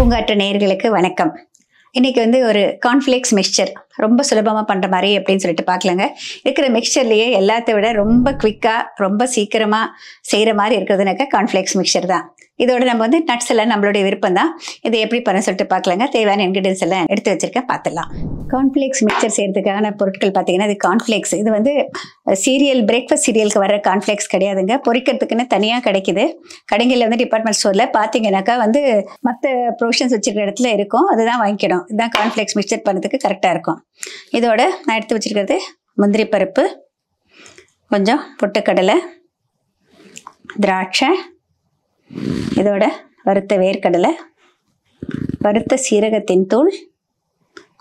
பூங்காற்று நேயர்களுக்கு வணக்கம். இன்னைக்கு வந்து ஒரு கார்ன்ஃப்ளேக்ஸ் மிக்சர் ரொம்ப சுலபமாக பண்ணுற மாதிரி அப்படின்னு சொல்லிட்டு பார்க்கலங்க. இருக்கிற மிக்சர்லேயே எல்லாத்த விட ரொம்ப குவிக்காக ரொம்ப சீக்கிரமாக செய்கிற மாதிரி இருக்கிறதுனாக்கா கார்ன்ஃப்ளேக்ஸ் மிக்சர் தான். இதோட நம்ம வந்து நட்ஸ் எல்லாம் நம்மளுடைய விருப்பம் தான். இதை எப்படி பண்ண சொல்லிட்டு பார்க்கலங்க. தேவையான இன்க்ரீடியன்ஸ் எல்லாம் எடுத்து வச்சிருக்கேன், பார்த்துடலாம். கார்ன்ஃப்ளேக்ஸ் மிக்சர் செய்கிறதுக்கான பொருட்கள் பார்த்தீங்கன்னா, இது கார்ன்ஃப்ளேக்ஸ். இது வந்து சீரியல் பிரேக்ஃபாஸ்ட் சீரியலுக்கு வர கார்ன்ஃப்ளேக்ஸ் கிடையாதுங்க. பொரிக்கிறதுக்குன்னு தனியாக கிடைக்குது. கடைகளில் வந்து டிபார்ட்மெண்ட் ஸ்டோரில் பார்த்தீங்கன்னாக்கா வந்து மற்ற ப்ரொவிஷன்ஸ் வச்சுருக்கிற இடத்துல இருக்கும், அதுதான் வாங்கிக்கணும். இதுதான் கார்ன்ஃப்ளேக்ஸ் மிக்சர் பண்ணுறதுக்கு கரெக்டாக இருக்கும். இதோட நான் எடுத்து வச்சுருக்கிறது முந்திரி பருப்பு, கொஞ்சம் பொட்டுக்கடலை, திராட்சை, இதோட வறுத்த வேர்க்கடலை, வறுத்த சீரகத்தின் தூள்,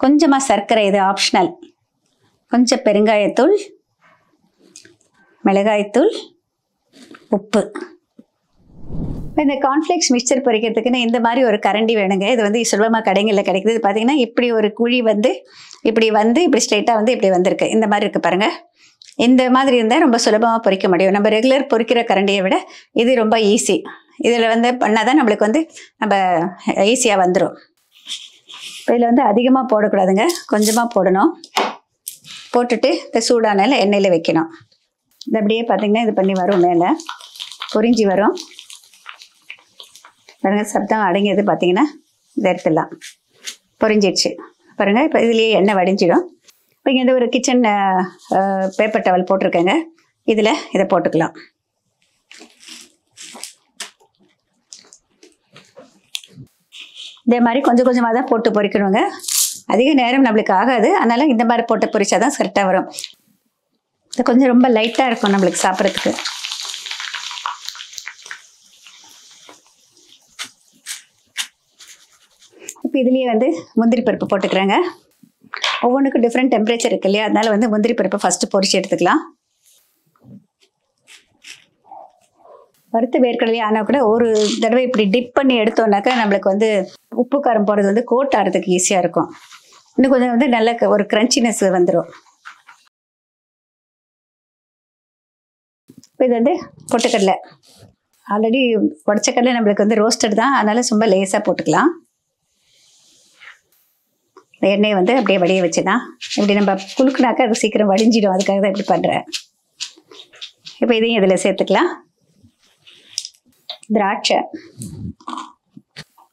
கொஞ்சமாக சர்க்கரை, இது ஆப்ஷனல், கொஞ்சம் பெருங்காயத்தூள், மிளகாய்த்தூள், உப்பு. இந்த கார்ன்ஃப்ளேக்ஸ் மிக்சர் பொரிக்கிறதுக்குன்னு இந்த மாதிரி ஒரு கரண்டி வேணுங்க. இது வந்து சுலபமாக கடைகளில் கிடைக்குது. இது பார்த்தீங்கன்னா இப்படி ஒரு குழி வந்து இப்படி ஸ்ட்ரைட்டாக வந்து இப்படி வந்திருக்கு. இந்த மாதிரி இருக்குது பாருங்கள். இந்த மாதிரி இருந்தால் ரொம்ப சுலபமாக பொரிக்க முடியும். நம்ம ரெகுலர் பொரிக்கிற கரண்டியை விட இது ரொம்ப ஈஸி. இதில் வந்து பண்ணால் தான் நம்மளுக்கு வந்து நம்ம ஈஸியாக வந்துடும். இப்போ இதில் வந்து அதிகமாக போடக்கூடாதுங்க, கொஞ்சமாக போடணும். போட்டுட்டு இந்த சூடான எண்ணெயில் வைக்கணும். இது அப்படியே பார்த்திங்கன்னா இது பண்ணி வரும், மேலே பொரிஞ்சி வரும் பாருங்கள். சப்தம் அடங்கியது பார்த்திங்கன்னா இதை எடுத்துடலாம். பொரிஞ்சிடுச்சு பாருங்கள். இப்போ இதுலேயே எண்ணெய் வடிஞ்சிடும். இப்போ இங்கே வந்து ஒரு கிச்சன் பேப்பர் டவல் போட்டிருக்கேங்க. இதில் இதை போட்டுக்கலாம். இதே மாதிரி கொஞ்சம் கொஞ்சமாக தான் போட்டு பொரிக்கணுங்க. அதிக நேரம் நம்மளுக்கு ஆகாது, அதனால் இந்த மாதிரி போட்டு பொரிச்சா தான் கரெக்டாக வரும். இது கொஞ்சம் ரொம்ப லைட்டாக இருக்கும் நம்மளுக்கு சாப்பிட்றதுக்கு. இப்போ இதுலேயே வந்து முந்திரி பருப்பு போட்டுக்கிறேங்க. ஒவ்வொன்றுக்கும் டிஃப்ரெண்ட் டெம்பரேச்சர் இருக்கு இல்லையா, அதனால வந்து முந்திரி பருப்பை ஃபஸ்ட்டு பொரிச்சு எடுத்துக்கலாம். வறுத்த வேர்க்கடலையே ஆனால் கூட ஒரு தடவை இப்படி டிப் பண்ணி எடுத்தோம்னாக்கா நம்மளுக்கு வந்து உப்பு காரம் போடுறது வந்து கோட் ஆகிறதுக்கு ஈஸியாக இருக்கும். இன்னும் கொஞ்சம் வந்து நல்ல ஒரு கிரன்ச்சினஸ் வந்துடும். இப்போ இது வந்து பொட்டுக்கடலை, ஆல்ரெடி உடச்ச கடலை நம்மளுக்கு வந்து ரோஸ்டட் தான், அதனால ரொம்ப லேசாக போட்டுக்கலாம். எண்ணெயை வந்து அப்படியே வடிய வச்சு தான் இப்படி நம்ம குலுக்குனாக்கா அது சீக்கிரம் வடிஞ்சிடும், அதுக்காக தான் இப்படி பண்ணுறேன். இப்போ இதையும் இதில் சேர்த்துக்கலாம். திராட்சை,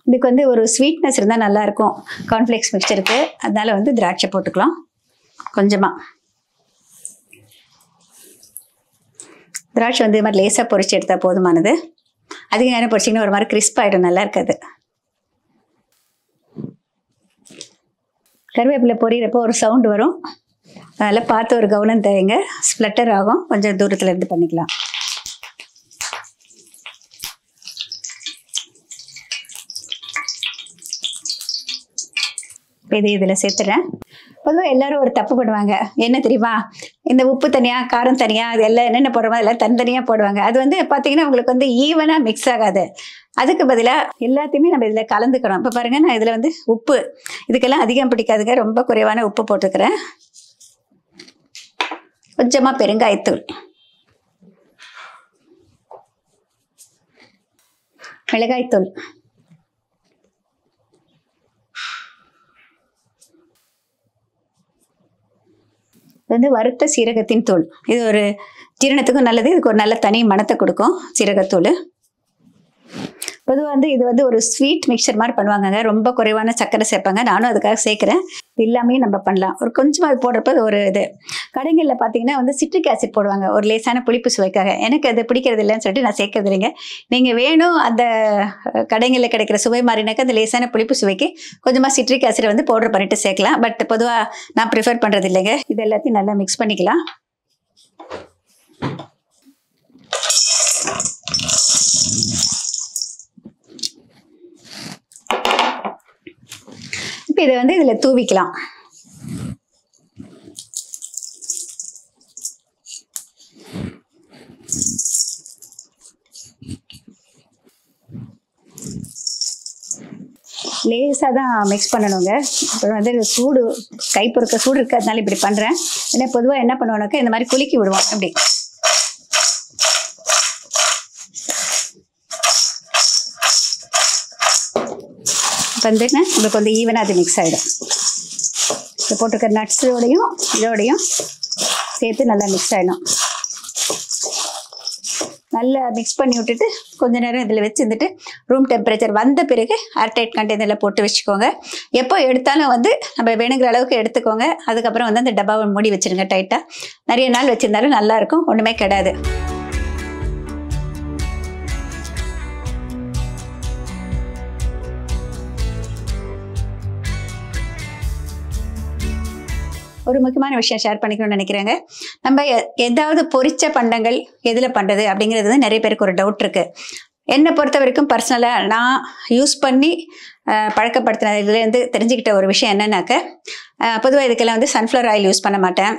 இதுக்கு வந்து ஒரு ஸ்வீட்னஸ் இருந்தால் நல்லாயிருக்கும் கார்ன்ஃப்ளேக்ஸ் மிக்சருக்கு, அதனால வந்து திராட்சை போட்டுக்கலாம் கொஞ்சமாக. திராட்சை வந்து இது மாதிரி லேசாக பொரிச்சு எடுத்தால் போதுமானது. அதிக நேரம் பொரிச்சிங்கன்னா ஒரு மாதிரி கிறிஸ்ப் ஆகிடும், நல்லா இருக்காது. கருவேப்பிலை பொரியிறப்போ ஒரு சவுண்டு வரும், அதனால் பார்த்து ஒரு கவனம் தேவைங்க. ஸ்ப்ளட்டர் ஆகும், கொஞ்சம் தூரத்தில் இருந்து பண்ணிக்கலாம். இது இதில் சேர்த்துறேன். பொதுவாக எல்லோரும் ஒரு தப்பு பண்ணுவாங்க, என்ன தெரியுமா, இந்த உப்பு தனியாக காரம் தனியாக அது எல்லாம் என்னென்ன போடுறோமோ அதெல்லாம் தனித்தனியாக போடுவாங்க. அது வந்து பார்த்திங்கன்னா உங்களுக்கு வந்து ஈவனாக மிக்ஸ் ஆகாது. அதுக்கு பதிலாக எல்லாத்தையுமே நம்ம இதில் கலந்துக்கிறோம். இப்போ பாருங்கள், நான் இதில் வந்து உப்பு இதுக்கெல்லாம் அதிகம் பிடிக்காதுங்க, ரொம்ப குறைவான உப்பு போட்டுக்கிறேன். கொஞ்சமாக பெருங்காயத்தூள், மிளகாய்த்தூள், வந்து வறுத்த சீரகத்தின் தூள். இது ஒரு ஜீரணத்துக்கும் நல்லது, இதுக்கு ஒரு நல்ல தனி மணத்தை கொடுக்கும் சீரகத்தூள். பொதுவாக வந்து இது வந்து ஒரு ஸ்வீட் மிக்சர் மாதிரி பண்ணுவாங்கங்க, ரொம்ப குறைவான சர்க்கரை சேர்ப்பாங்க. நானும் அதுக்காக சேர்க்குறேன். எல்லாமே நம்ம பண்ணலாம். ஒரு கொஞ்சமாக அது போடுறப்ப ஒரு இது கடைகளில் பார்த்தீங்கன்னா வந்து சிட்ரிக் ஆசிட் போடுவாங்க ஒரு லேசான புளிப்பு சுவைக்காக. எனக்கு அது பிடிக்கிறது இல்லைன்னு சொல்லிட்டு நான் சேர்க்கறது இல்லைங்க. நீங்கள் வேணும் அந்த கடைகளில் கிடைக்கிற சுவை மாறினாக்கா அந்த லேசான புளிப்பு சுவைக்கு கொஞ்சமாக சிட்ரிக் ஆசிட் வந்து பவுடர் பண்ணிட்டு சேர்க்கலாம். பட் பொதுவாக நான் ப்ரிஃபர் பண்ணுறது இல்லைங்க. இது எல்லாத்தையும் நல்லா மிக்ஸ் பண்ணிக்கலாம். இப்போ இதை வந்து இதில் தூவிக்கலாம். லேசாக தான் மிக்ஸ் பண்ணணுங்க. அப்புறம் வந்து சூடு கை பொறுக்க சூடு இருக்கிறதுனால இப்படி பண்ணுறேன். ஏன்னா பொதுவாக என்ன பண்ணுவோம்னாக்கா இந்த மாதிரி குலுக்கி விடுவோம். அப்படி வந்து நம்மளுக்கு வந்து ஈவனாக அது மிக்ஸ் ஆகிடும். இப்போ போட்டிருக்க நட்ஸோடையும் இதோடையும் சேர்த்து நல்லா மிக்ஸ் ஆகிடும். நல்லா மிக்ஸ் பண்ணி விட்டுட்டு கொஞ்ச நேரம் இதில் வச்சுருந்துட்டு ரூம் டெம்பரேச்சர் வந்த பிறகு ஏர்டைட் கண்டெய்னரில் போட்டு வச்சுக்கோங்க. எப்போ எடுத்தாலும் வந்து நம்ம வேணுங்கிற அளவுக்கு எடுத்துக்கோங்க. அதுக்கப்புறம் வந்து அந்த டப்பாவை மூடி வச்சுருங்க டைட்டாக. நிறைய நாள் வச்சுருந்தாலும் நல்லாயிருக்கும், ஒன்றுமே கிடையாது. ஒரு முக்கியமான விஷயம் ஷேர் பண்ணிக்கணும்னு நினைக்கிறேங்க. நம்ம ஏதாவது பொரிச்ச பண்டங்கள் எதில் பண்ணுறது அப்படிங்கிறது வந்து நிறைய பேருக்கு ஒரு டவுட் இருக்குது. என்னை பொறுத்த வரைக்கும் பர்சனலாக நான் யூஸ் பண்ணி பழக்கப்படுத்தினதுலேருந்து தெரிஞ்சுக்கிட்ட ஒரு விஷயம் என்னன்னாக்க, பொதுவாக இதுக்கெல்லாம் வந்து சன்ஃப்ளவர் ஆயில் யூஸ் பண்ண மாட்டேன்,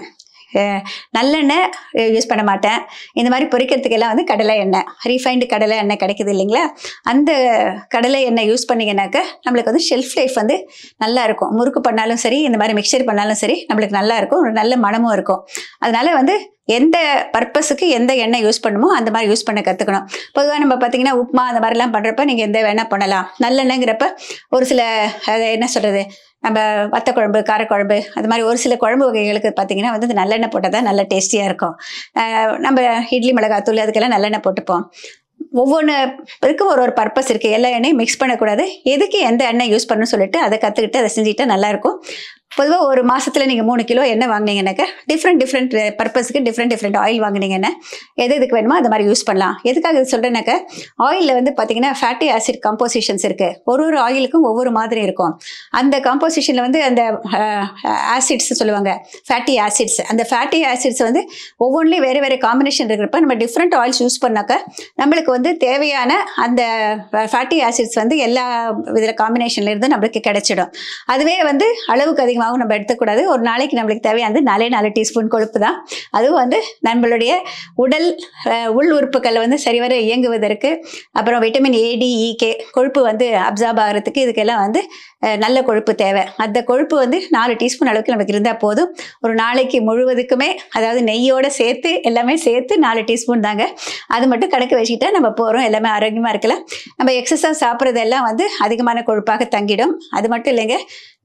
நல்லெண்ணெய் யூஸ் பண்ண மாட்டேன். இந்த மாதிரி பொரிக்கிறதுக்கெல்லாம் வந்து கடலை எண்ணெய், ரீஃபைண்டு கடலை எண்ணெய் கிடைக்குது இல்லைங்களா, அந்த கடலை எண்ணெய் யூஸ் பண்ணிங்கனாக்க நம்மளுக்கு வந்து ஷெல்ஃப் லைஃப் வந்து நல்லா இருக்கும். முறுக்கு பண்ணாலும் சரி, இந்த மாதிரி மிக்சர் பண்ணாலும் சரி, நம்மளுக்கு நல்லா இருக்கும், ஒரு நல்ல மனமும் இருக்கும். அதனால வந்து எந்த பர்பஸுக்கு எந்த எண்ணெய் யூஸ் பண்ணுமோ அந்த மாதிரி யூஸ் பண்ண கற்றுக்கணும். பொதுவாக நம்ம பார்த்தீங்கன்னா உப்புமா அந்த மாதிரிலாம் பண்ணுறப்ப நீங்கள் எந்த வேணால் பண்ணலாம். நல்லெண்ணெய்ங்கிறப்ப ஒரு சில அதை என்ன சொல்கிறது, நம்ம வத்த குழம்பு, காரக்குழம்பு, அது மாதிரி ஒரு சில குழம்பு வகைகளுக்கு பார்த்தீங்கன்னா வந்து நல்லெண்ணெய் போட்டால் தான் நல்லா டேஸ்டியாக இருக்கும். நம்ம இட்லி மிளகாத்தூள் அதுக்கெல்லாம் நல்லெண்ணெய் போட்டுப்போம். ஒவ்வொன்றுக்கும் ஒரு பர்பஸ் இருக்குது. எல்லா எண்ணெயும் மிக்ஸ் பண்ணக்கூடாது. எதுக்கு எந்த எண்ணெய் யூஸ் பண்ணணும்னு சொல்லிட்டு அதை கற்றுக்கிட்டு அதை செஞ்சுட்டா நல்லாயிருக்கும். பொதுவாக ஒரு மாதத்தில் நீங்கள் 3 கிலோ எண்ணெய் வாங்கினீங்கன்னாக்கா டிஃப்ரெண்ட் பர்பஸுக்கு டிஃப்ரெண்ட் ஆயில் வாங்கினீங்கன்னா எதுக்கு வேணுமோ அந்த மாதிரி யூஸ் பண்ணலாம். எதுக்காக இது சொல்கிறேன்னாக்கா, ஆயிலில் வந்து பார்த்தீங்கன்னா ஃபேட்டி ஆசிட் காம்போசிஷன்ஸ் இருக்குது. ஒரு ஆயிலுக்கும் ஒவ்வொரு மாதிரி இருக்கும். அந்த காம்போசிஷனில் வந்து அந்த ஆசிட்ஸ் சொல்லுவாங்க, ஃபேட்டி ஆசிட்ஸ். அந்த ஃபேட்டி ஆசிட்ஸ் வந்து ஒவ்வொன்றிலையும் வேறு வேறு காம்பினேஷன் இருக்கிறப்ப நம்ம டிஃப்ரெண்ட் ஆயில்ஸ் யூஸ் பண்ணாக்கா நம்மளுக்கு வந்து தேவையான அந்த ஃபேட்டி ஆசிட்ஸ் வந்து எல்லா இதில் காம்பினேஷன்லேருந்து நம்மளுக்கு கிடைச்சிடும். அதுவே வந்து அளவுக்கு அதிகமாக நம்ம எடுத்துக்கூடாது. ஒரு நாளைக்கு நம்மளுக்கு தேவையானது 4 டீஸ்பூன் கொழுப்பு தான். அதுவும் வந்து நம்மளுடைய உடல் உள் உறுப்புகள் வந்து சரிவர இயங்குவதற்கு, அப்புறம் vitamin A, D, E, K கொழுப்பு வந்து அப்சார்ப் ஆகிறதுக்கு இதுக்கெல்லாம் வந்து நல்ல கொழுப்பு தேவை. அந்த கொழுப்பு வந்து 4 டீஸ்பூன் அளவுக்கு நமக்கு இருந்தால் போதும். ஒரு நாளைக்கு முழுவதுக்குமே, அதாவது நெய்யோடு சேர்த்து எல்லாமே சேர்த்து 4 டீஸ்பூன் தாங்க. அது மட்டும் கணக்கு வச்சுக்கிட்டா நம்ம போகிறோம், எல்லாமே ஆரோக்கியமாக இருக்கலாம். நம்ம எக்ஸஸாக சாப்பிட்றதெல்லாம் வந்து அதிகமான கொழுப்பாக தங்கிடும். அது மட்டும் இல்லைங்க,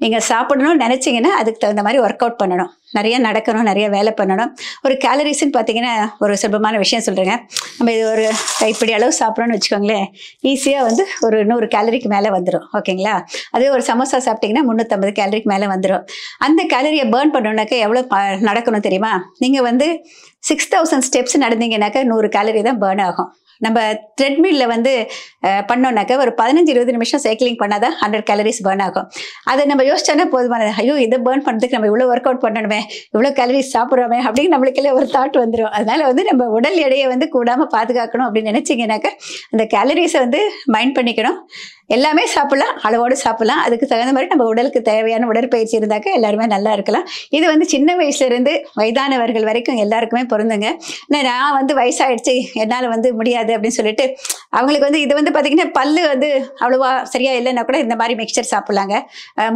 நீங்கள் சாப்பிடணும்னு நினச்சிங்கன்னா அதுக்கு தகுந்த மாதிரி ஒர்க் அவுட் பண்ணணும், நிறைய நடக்கணும், நிறைய வேலை பண்ணணும். ஒரு கேலரிஸ்ன்னு பார்த்தீங்கன்னா ஒரு சுலபமான விஷயம் சொல்கிறேங்க. நம்ம இது ஒரு கைப்பிடி அளவு சாப்பிட்றோன்னு வச்சுக்கோங்களேன், ஈஸியாக வந்து ஒரு 100 கேலரிக்கு மேலே வந்துடும். ஓகேங்களா? அதே ஒரு சமோசா சாப்பிட்டிங்கன்னா 350 கேலரிக்கு மேலே வந்துடும். அந்த கேலரியை பேர்ன் பண்ணணுன்னாக்கா எவ்வளோ நடக்கணும் தெரியுமா? நீங்கள் வந்து 6000 ஸ்டெப்ஸ் நடந்தீங்கன்னாக்கா 100 கேலரி தான் பேர்ன் ஆகும். நம்ம த்ரெட்மில்லில் வந்து பண்ணோன்னாக்கா ஒரு 15-20 நிமிஷம் சைக்கிளிங் பண்ணால் தான் 100 கேலரிஸ் பேர்ன் ஆகும். அதை நம்ம யோசிச்சோன்னா போதுமானது. ஐயோ, இதை பேர்ன் பண்ணுறதுக்கு நம்ம இவ்வளோ ஒர்க் அவுட் பண்ணணுமே, இவ்வளோ கேலரிஸ் சாப்பிட்றோமே அப்படின்னு நம்மளுக்கே ஒரு தாட் வந்துடும். அதனால் வந்து நம்ம உடல் எடையை வந்து கூடாமல் பாதுகாக்கணும் அப்படின்னு நினச்சிங்கனாக்கா அந்த கேலரிஸை வந்து மைண்ட் பண்ணிக்கணும். எல்லாமே சாப்பிடலாம், அளவோடு சாப்பிடலாம். அதுக்கு தகுந்த மாதிரி நம்ம உடலுக்கு தேவையான உடற்பயிற்சி இருந்தாக்க எல்லாருமே நல்லா இருக்கலாம். இது வந்து சின்ன வயசுலேருந்து வயதானவர்கள் வரைக்கும் எல்லாருக்குமே பொருந்துங்க. நான் வந்து வயசாகிடுச்சு, என்னால் வந்து முடியாது அப்படின்னு சொல்லிட்டு அவங்களுக்கு வந்து இது வந்து பார்த்திங்கன்னா பல்லு வந்து அவ்வளோவா சரியாக இல்லைன்னா கூட இந்த மாதிரி மிக்சர் சாப்பிட்லாங்க.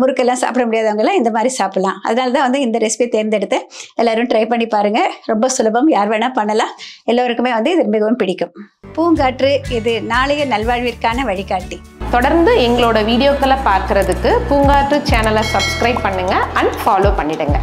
முறுக்கெல்லாம் சாப்பிட முடியாதவங்கலாம் இந்த மாதிரி சாப்பிட்லாம். அதனால தான் வந்து இந்த ரெசிபியை தேர்ந்தெடுத்து எல்லோரும் ட்ரை பண்ணி பாருங்கள். ரொம்ப சுலபம், யார் வேணால் பண்ணலாம். எல்லோருக்குமே வந்து இது மிகவும் பிடிக்கும். பூங்காற்று இது நாளைய நல்வாழ்விற்கான வழிகாட்டி. தொடர்ந்து எங்களோட வீடியோக்களை பார்க்குறதுக்கு பூங்காற்று சேனலை சப்ஸ்கிரைப் பண்ணுங்கள் அண்ட் ஃபாலோ பண்ணிடுங்க.